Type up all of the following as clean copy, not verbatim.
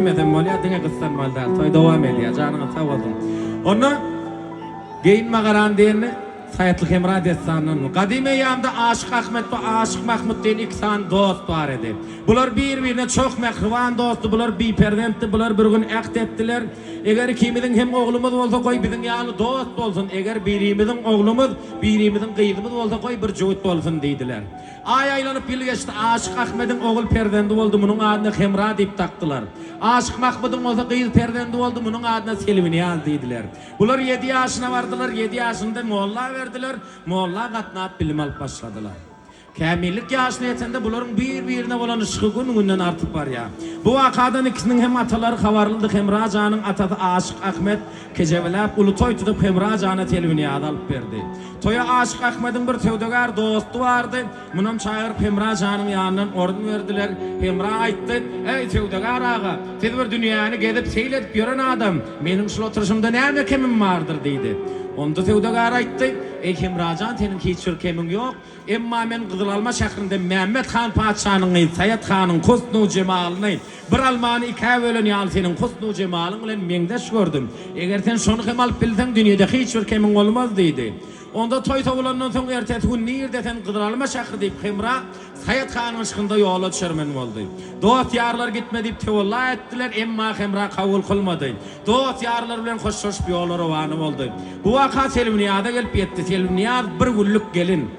sevmeden var ya dine kıslanmalı da toy devam ediyor canına sağ olun. Onu giyinme karan diyeni Sayatlı Hemra destanının kadime yamda Aşık Ahmet ve Aşık Mahmud diyen iki tane dost var idi. Bular birbirine çok mehriban dostu, bular biperdentti, bular bir gün akt ettiler. Eğer kimidin hem oğlumuz olsa koy bizim yanı dost olsun, eğer birimizin oğlumuz, birimizin kıyımız olsa koy bir cüvit olsun deydiler. Ay aylanıp bir geçti Aşık Ahmet'in oğul perdendi oldu, bunun adını Hemra deyip taktılar. Aşık Mahmud'un olsa kıyız perdendi oldu, bunun adına Selviniyaz deydiler. Bular 7 yaşına vardılar, 7 yaşında Molla verdiler, Molla katnap bilim alıp başladılar. Kamillik yaşına yetende bunların birbirine olan ışığı gününden artıp var ya. Bu vakadan ikisinin hem ataları havarlıdı, hem Raca'nın atası Aşık Ahmet kecevelep ulu toy tutup hem Raca'na Selviniyaz alıp verdi. Toya Aşık Ahmet'in bir tevdegar dostu vardı. Bunun çağırıp hem Raca'nın yanından ordun verdiler. Hemra ayttı, ey tevdegar ağa, siz bir dünyanı gezip seyredip gören adam, benim şu oturuşumda ne mekemim vardır deydi. Onda tevdegar ayttı, ey Hemracan senin hiç ülkemin yok. Emma men Kızılalma şehrinde Mehmet Han Padişah'nın, Sayat Han'ın husnu cemalını, bir almanı iki evvelen yal senin husnu cemalın ile mendeş gördüm. Eğer sen şunu hem alıp bilsen dünyada hiç ülkemin olmaz deydi. Onda toy tovulandan sonra ertesi gün nirde sen Kızılalma şehri deyip Hemra Sayat Han'ın ışığında yola düşermen oldu. Dost yarlar gitme deyip tevolla ettiler, emma Hemra kavul kılmadı. Dost yarlar bilen hoş bir yola rovanı oldu. Bu vaka Selviniyaz'a gelip yetti. Selviniyaz bir günlük gelin.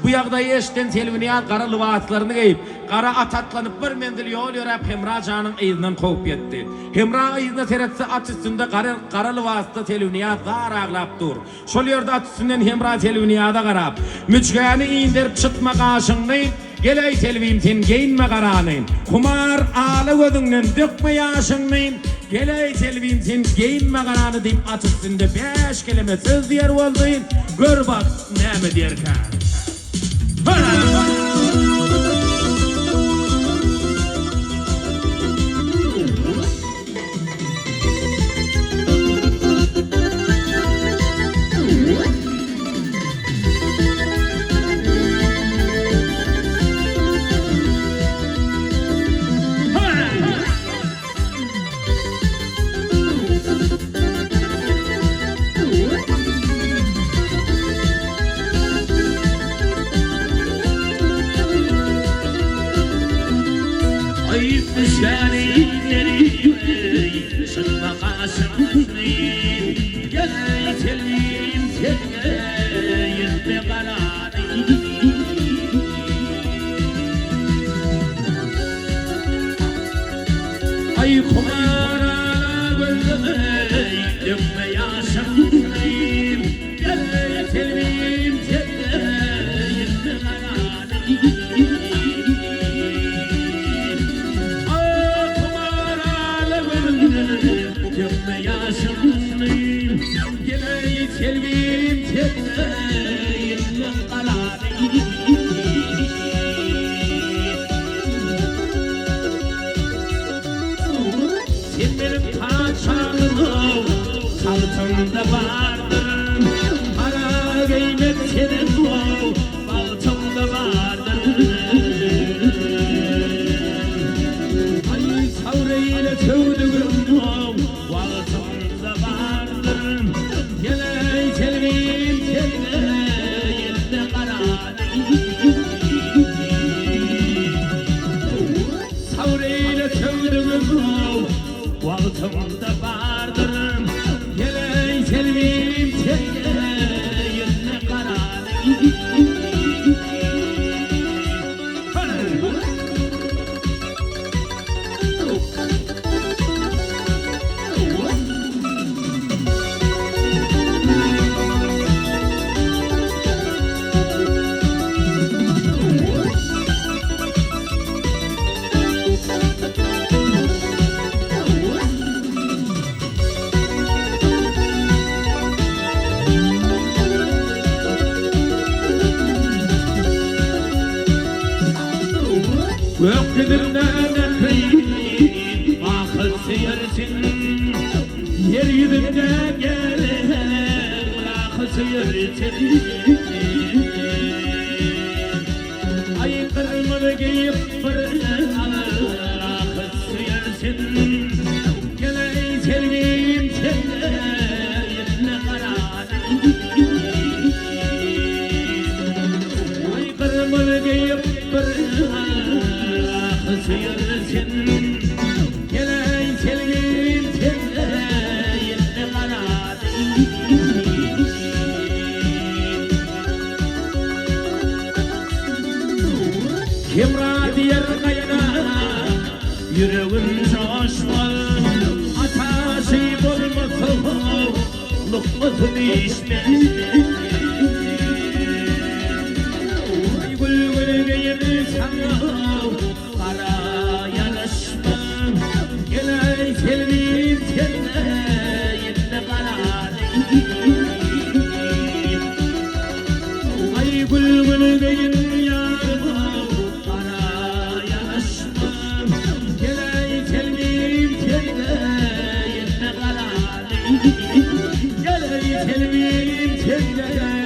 Bu yağdayı eşten Selviniyaz kara lıvatlarını giyip, kara at atlanıp bir mendil yol yorap Hemra canın izinden kovup yetti. Hemra izine teretse at üstünde kara lıvatda Selviniyaz dar ağlap dur. Şol yerde at üstünden Hemra Selviniyaz'a karap. Müçgayını indirip çıtma kaşını, geley Selvim sen giyinme karanı. Kumar ağlı gözünden dökme yaşını, geley Selvim sen giyinme karanı deyip at üstünde 5 kelime söz diyer oldu. Gör bak ne mi derken. Ay kırmızı giyip fırına akısı yersin. sevgim sende yerine karadı. Ay kırmızı giyip bir sıyırsın. Geley sevgim sende yerine karadı. Kimra diyer kayna yüreğin coşmaz. Ataşı bulmasın lukmasın işte. Gül gül giyim sana kara yanaşma. Geley sevdiğim sende yerine karadı. Ay gül gül giyim yarım kara yanaşma. Geley sevdiğim sende yerine karadı. Geley sevdiğim sende